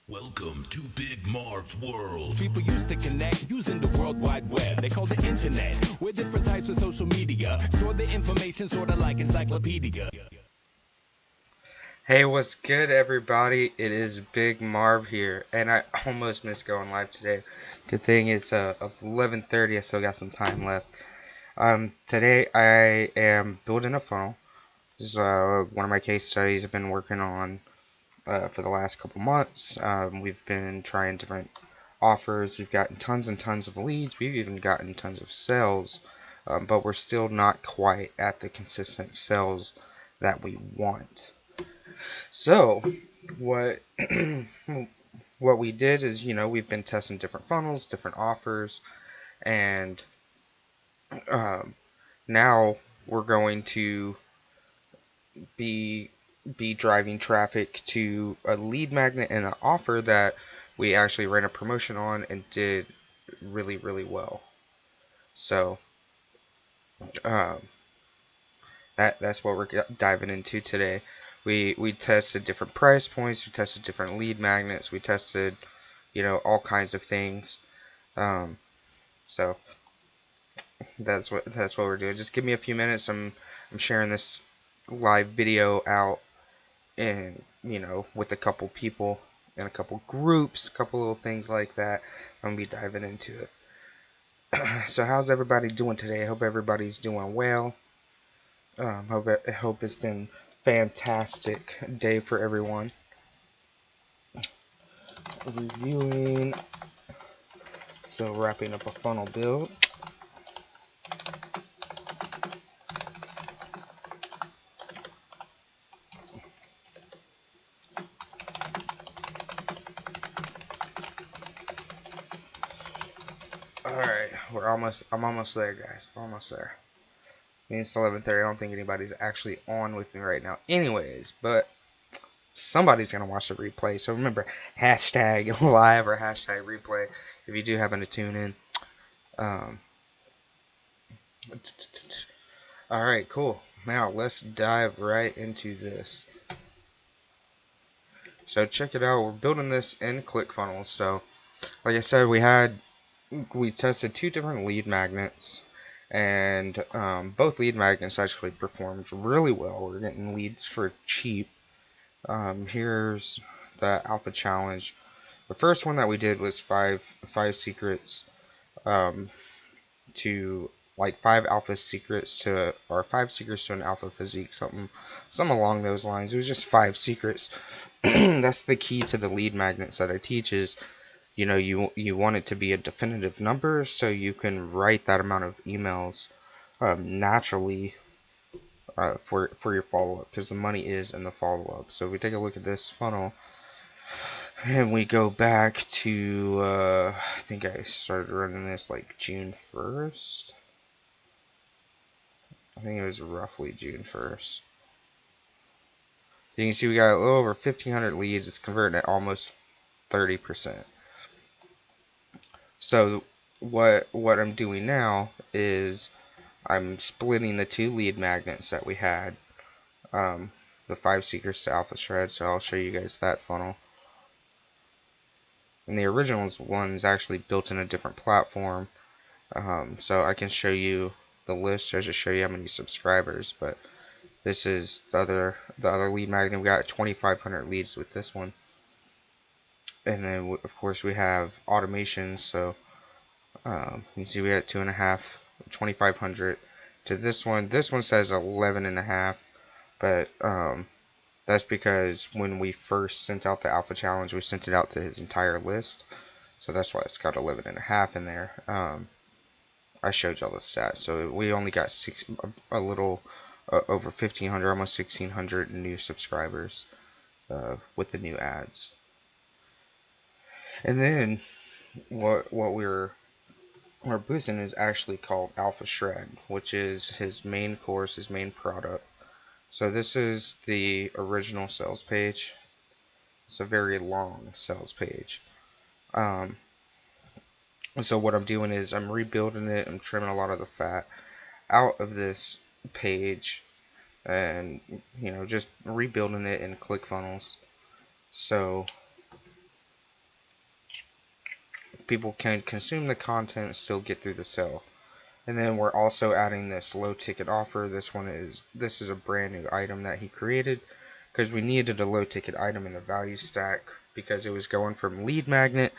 Welcome to Big Marv's world. People used to connect using the World Wide Web. They call it internet. We're different types of social media. Store the information sort of like encyclopedia. Hey, what's good, everybody? It is Big Marv here, and I almost missed going live today. Good thing it's 11:30. I still got some time left. Today I am building a funnel. This is one of my case studies I've been working on for the last couple months. We've been trying different offers. We've gotten tons and tons of leads. We've even gotten tons of sales, but we're still not quite at the consistent sales that we want. So, what what we did is, we've been testing different funnels, different offers, and now we're going to be driving traffic to a lead magnet and an offer that we actually ran a promotion on and did really, really well. So, that's what we're diving into today. We tested different price points, we tested different lead magnets, we tested, all kinds of things. So that's what we're doing. Just give me a few minutes. I'm sharing this live video out, and with a couple people and a couple groups, a couple little things like that. I'm gonna be diving into it. So how's everybody doing today? I hope everybody's doing well. I hope it's been fantastic day for everyone. Reviewing, so wrapping up a funnel build. Alright, I'm almost there, guys. Almost there. It's 11:30. I don't think anybody's actually on with me right now anyways, but somebody's going to watch the replay. So remember, hashtag live or hashtag replay if you do happen to tune in. Alright, cool. Now let's dive right into this. So check it out. We're building this in ClickFunnels. So like I said, we tested two different lead magnets, and both lead magnets actually performed really well. We're getting leads for cheap. Here's the alpha challenge. The first one that we did was five secrets to like 5 alpha secrets to, or 5 secrets to an alpha physique, something along those lines. It was just 5 secrets. That's the key to the lead magnets that I teach is, you want it to be a definitive number so you can write that amount of emails naturally for your follow-up, because the money is in the follow-up. So if we take a look at this funnel and we go back to I think I started running this like June 1st. I think it was roughly June 1st. You can see we got a little over 1,500 leads. It's converting at almost 30%. So what I'm doing now is I'm splitting the 2 lead magnets that we had, the 5 secrets to alpha shred. So I'll show you guys that funnel. And the original one is actually built in a different platform, so I can show you the list. I just show you how many subscribers. But this is the other lead magnet. We got 2,500 leads with this one. And then, of course, we have automation. So you can see we got 2,500 to this one. This one says 11.5, but that's because when we first sent out the alpha challenge, we sent it out to his entire list. So that's why it's got 11.5 in there. I showed y'all the stats. So we only got a little over 1,500, almost 1,600 new subscribers with the new ads. And then what we're boosting is actually called Alpha Shred, which is his main course, his main product. So this is the original sales page. It's a very long sales page. So what I'm doing is I'm rebuilding it. I'm trimming a lot of the fat out of this page, and just rebuilding it in ClickFunnels. So people can consume the content and still get through the sale. And then we're also adding this low ticket offer. This is a brand new item that he created because we needed a low ticket item in the value stack because it was going from lead magnet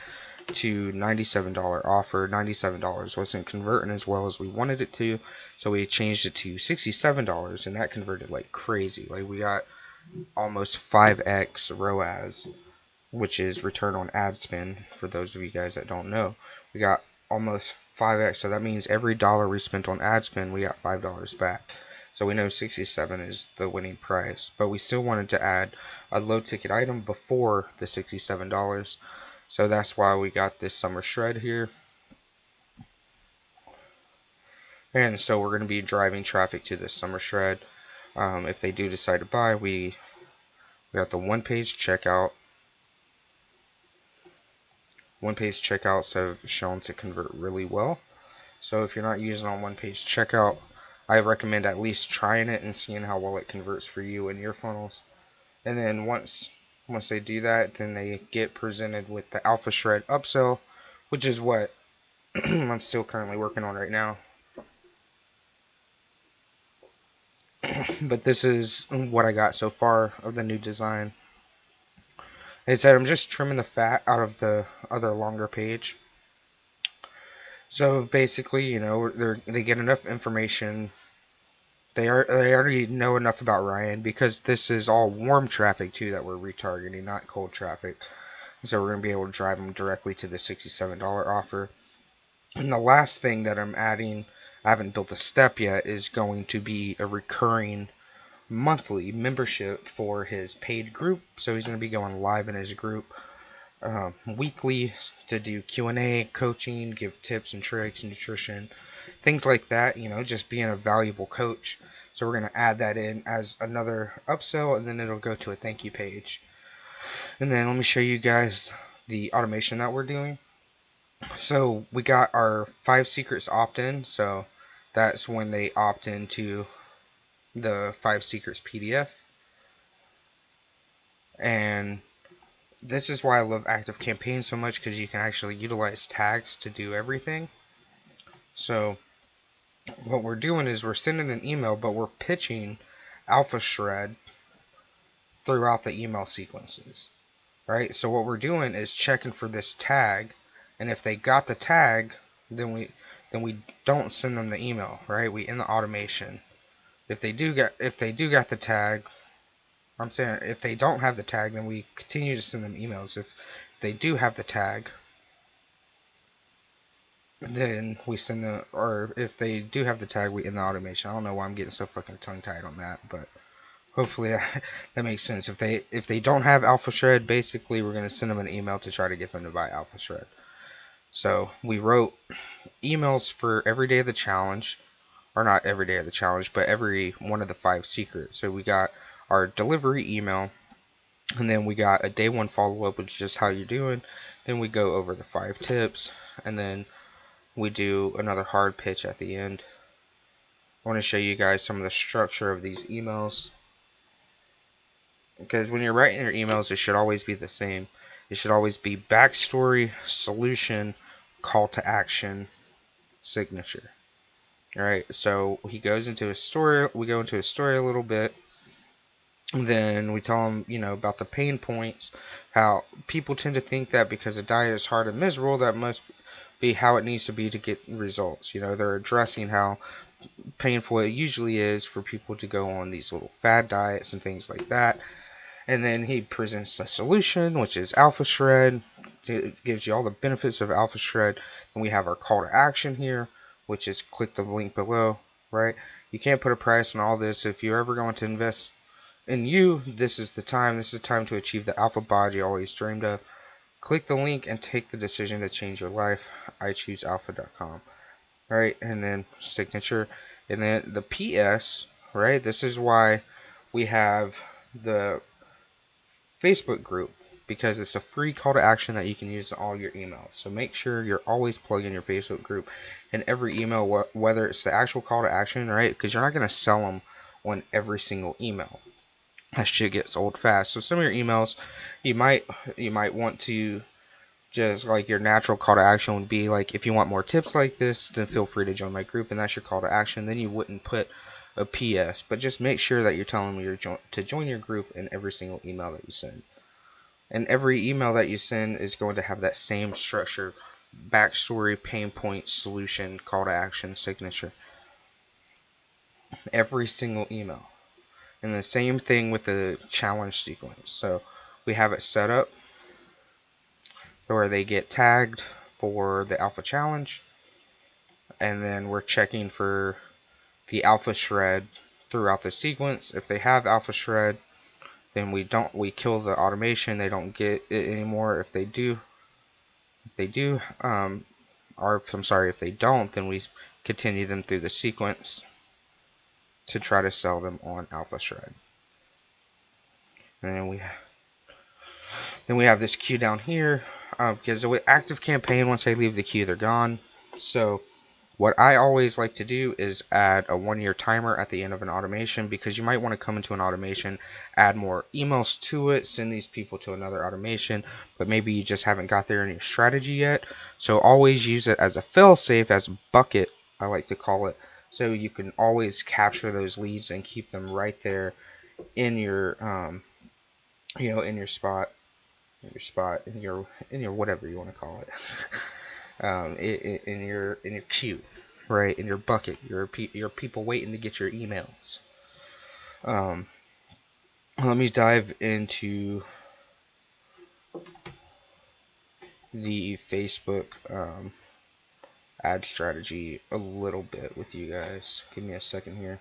to $97 offer. $97 wasn't converting as well as we wanted it to, so we changed it to $67, and that converted like crazy. Like, we got almost 5x ROAS, which is return on ad spend, for those of you guys that don't know. We got almost 5x, so that means every dollar we spent on ad spend, we got $5 back. So we know 67 is the winning price, but we still wanted to add a low ticket item before the $67. So that's why we got this summer shred here. And so we're going to be driving traffic to this summer shred. If they do decide to buy, we got the one-page checkout. One-page checkouts have shown to convert really well. So if you're not using on one-page checkout, I recommend at least trying it and seeing how well it converts for you and your funnels. And then once they do that, then they get presented with the Alpha Shred upsell, which is what I'm still currently working on right now. But this is what I got so far of the new design. Like I said, I'm just trimming the fat out of the other longer page. So basically, you know, they get enough information. They already know enough about Ryan, because this is all warm traffic too that we're retargeting, not cold traffic. So we're going to be able to drive them directly to the $67 offer. And the last thing that I'm adding, I haven't built a step yet, is going to be a recurring monthly membership for his paid group. So he's going to be going live in his group weekly to do Q&A, coaching, give tips and tricks, nutrition, things like that, you know, just being a valuable coach. So we're going to add that in as another upsell, and then it'll go to a thank you page. And then let me show you guys the automation that we're doing. So we got our 5 secrets opt-in, so that's when they opt into the 5 secrets PDF. And this is why I love Active Campaign so much, because you can actually utilize tags to do everything. So what we're doing is we're sending an email, but we're pitching Alpha Shred throughout the email sequences, right? So what we're doing is checking for this tag, and if they got the tag, then we don't send them the email, right? We end the automation. If they do got the tag, I'm saying if they don't have the tag, then we continue to send them emails. If they do have the tag, then we send them, or if they do have the tag, we end the automation. I don't know why I'm getting so fucking tongue-tied on that, but hopefully that makes sense. If they don't have Alpha Shred, basically we're going to send them an email to try to get them to buy Alpha Shred. So we wrote emails for every day of the challenge, or not every day of the challenge, but every one of the 5 secrets. So we got our delivery email, and then we got a day 1 follow-up, which is just how you're doing. Then we go over the 5 tips, and then we do another hard pitch at the end. I want to show you guys some of the structure of these emails, because when you're writing your emails, it should always be the same. It should always be backstory, solution, call to action, signature. Alright, so he goes into a story, we go into a story a little bit, and then we tell him, you know, about the pain points, how people tend to think that because a diet is hard and miserable, that must be how it needs to be to get results. You know, they're addressing how painful it usually is for people to go on these little fad diets and things like that. And then he presents a solution, which is Alpha Shred. It gives you all the benefits of Alpha Shred. And we have our call to action here, which is click the link below, right? You can't put a price on all this. If you're ever going to invest in you, this is the time. This is the time to achieve the alpha bod you always dreamed of. Click the link and take the decision to change your life. I choose alpha.com. Right, and then signature, and then the PS, right? This is why we have the Facebook group, because it's a free call to action that you can use in all your emails. So make sure you're always plugging your Facebook group in every email, whether it's the actual call to action, right? Because you're not going to sell them on every single email. That shit gets old fast. So some of your emails, you might want to just like your natural call to action would be like, if you want more tips like this, then feel free to join my group, and that's your call to action. Then you wouldn't put a PS, but just make sure that you're telling me to join your group in every single email that you send. And every email that you send is going to have that same structure: backstory, pain point, solution, call to action, signature. Every single email. And the same thing with the challenge sequence. So we have it set up where they get tagged for the alpha challenge, and then we're checking for the alpha shred throughout the sequence. If they have alpha shred, then we kill the automation. They don't get it anymore. If they do, or I'm sorry, if they don't, then we continue them through the sequence to try to sell them on alpha shred. And then we have this queue down here, because with active campaign, once they leave the queue, they're gone. So what I always like to do is add a 1-year timer at the end of an automation, because you might want to come into an automation, add more emails to it, send these people to another automation, but maybe you just haven't got there in your strategy yet. So always use it as a fail-safe, as a bucket, I like to call it, so you can always capture those leads and keep them right there in your, in your spot, in your whatever you want to call it, in your queue, right, in your bucket, your people waiting to get your emails. Let me dive into the Facebook ad strategy a little bit with you guys. Give me a second here.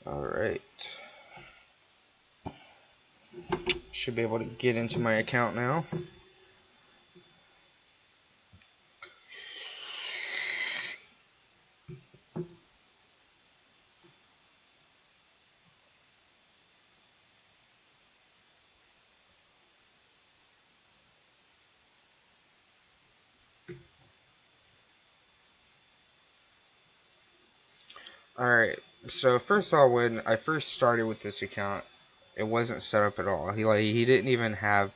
Alright. Should be able to get into my account now. Alright, so first of all, when I first started with this account, it wasn't set up at all. He didn't even have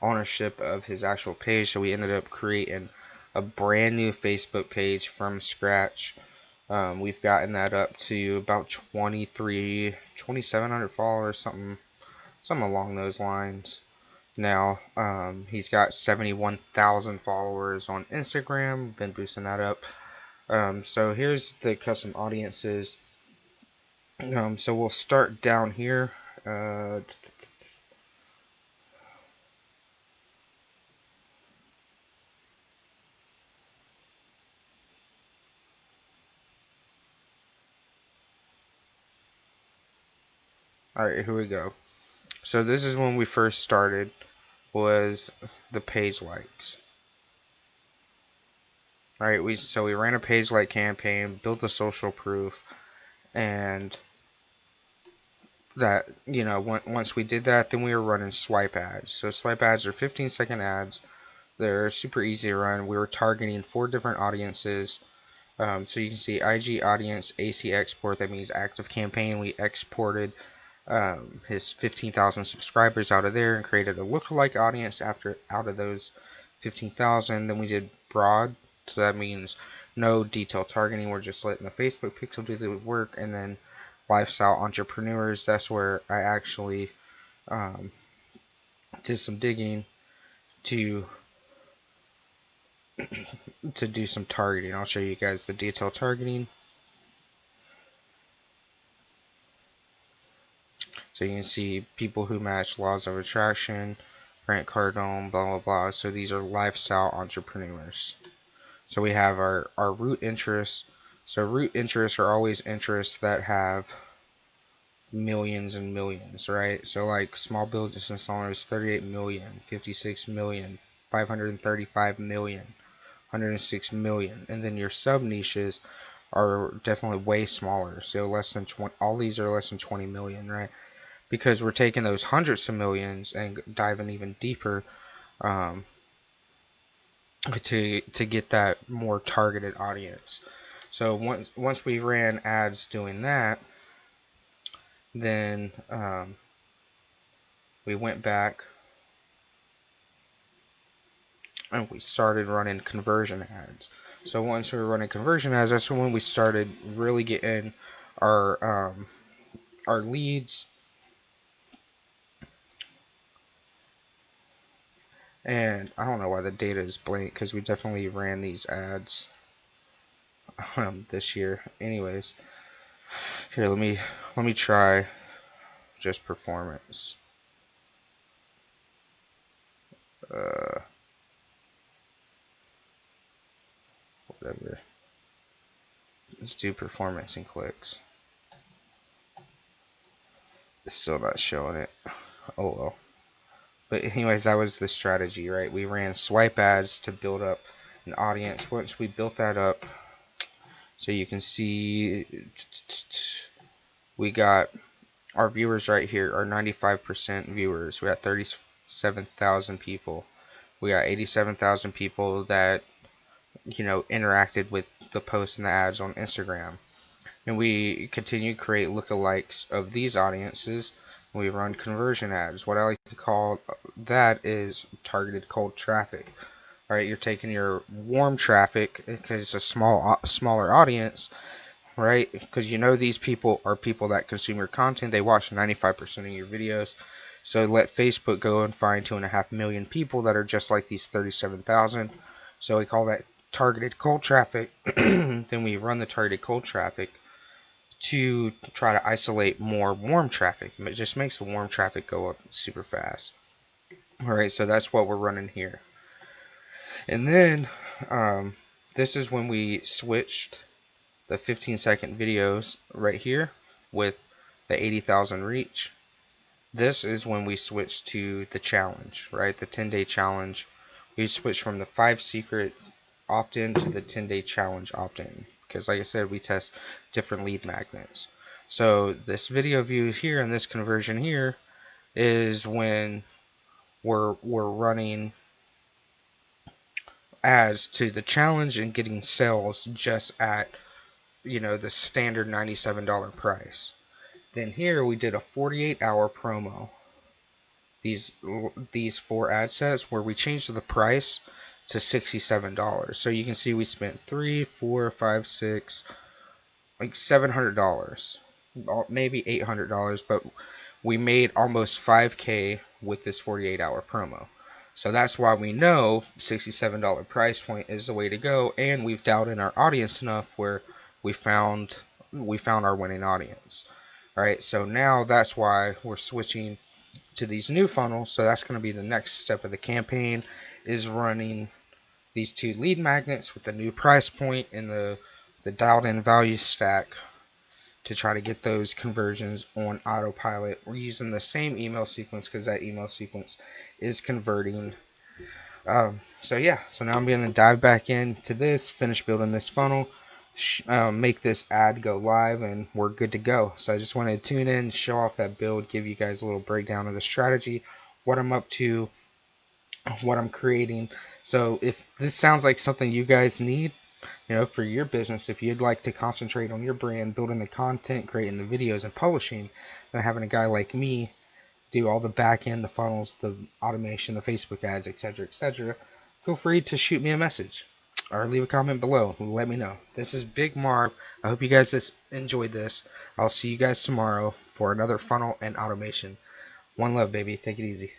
ownership of his actual page, so we ended up creating a brand new Facebook page from scratch. We've gotten that up to about 2,700 followers, something along those lines. Now, he's got 71,000 followers on Instagram. Been boosting that up. So here's the custom audiences. So we'll start down here. Alright, here we go. So this is when we first started, was the page likes. Alright, we ran a page like campaign, built the social proof, and that, once we did that, then we were running swipe ads. So swipe ads are 15-second ads. They're super easy to run. We were targeting 4 different audiences. So you can see IG audience, AC export, that means active campaign. We exported his 15,000 subscribers out of there and created a lookalike audience out of those 15,000. Then we did broad, so that means no detailed targeting. We're just letting the Facebook pixel do the work. And then lifestyle entrepreneurs, that's where I actually did some digging to do some targeting. I'll show you guys the detailed targeting. So you can see people who match laws of attraction, Grant Cardone, blah blah blah. So these are lifestyle entrepreneurs. So we have our root interests. So root interests are always interests that have millions and millions, right? So like small business owners, 38 million, 56 million, 535 million. 106 million. And then your sub niches are definitely way smaller. So less than 20, all these are less than 20 million, right? Because we're taking those hundreds of millions and diving even deeper to get that more targeted audience. So once we ran ads doing that, then we went back and we started running conversion ads. So once we were running conversion ads, that's when we started really getting our leads. And I don't know why the data is blank, because we definitely ran these ads this year. Anyways, here, let me try just performance. Whatever. Let's do performance and clicks. It's still not showing it. Oh well. But anyways, that was the strategy, right? We ran swipe ads to build up an audience. Once we built that up, so you can see we got our viewers right here are 95% viewers. We got 37,000 people. We got 87,000 people that, you know, interacted with the posts and the ads on Instagram. And we continue to create lookalikes of these audiences. We run conversion ads. What I like to call that is targeted cold traffic. All right, you're taking your warm traffic, because it's a smaller audience, right? Because you know these people are people that consume your content. They watch 95% of your videos. So let Facebook go and find 2.5 million people that are just like these 37,000. So we call that targeted cold traffic. Then we run the targeted cold traffic to try to isolate more warm traffic. It just makes the warm traffic go up super fast. Alright, so that's what we're running here. And then this is when we switched the 15-second videos right here with the 80,000 reach. This is when we switched to the challenge, right? The 10-day challenge. We switched from the 5 secret opt-in to the 10-day challenge opt-in. Because like I said, we test different lead magnets. So this video view here and this conversion here is when we're running ads to the challenge and getting sales just at, you know, the standard $97 price. Then here we did a 48-hour promo. These 4 ad sets where we changed the price to $67. So you can see we spent $3, $4, $5, $6, like $700, maybe $800, but we made almost $5K with this 48-hour promo. So that's why we know $67 price point is the way to go, and we've dialed in our audience enough where we found our winning audience. All right, so now that's why we're switching to these new funnels. So that's going to be the next step of the campaign, is running these 2 lead magnets with the new price point and the dialed in value stack to try to get those conversions on autopilot. We're using the same email sequence because that email sequence is converting. So yeah, so now I'm going to dive back into this, finish building this funnel, make this ad go live, and we're good to go. So I just wanted to tune in, show off that build, give you guys a little breakdown of the strategy, what I'm up to, what I'm creating. So if this sounds like something you guys need, you know, for your business, if you'd like to concentrate on your brand, building the content, creating the videos, and publishing, then having a guy like me do all the back end, the funnels, the automation, the Facebook ads, etc., feel free to shoot me a message or leave a comment below and let me know. This is Big Marv. I hope you guys enjoyed this. I'll see you guys tomorrow for another funnel and automation. One love, baby. Take it easy.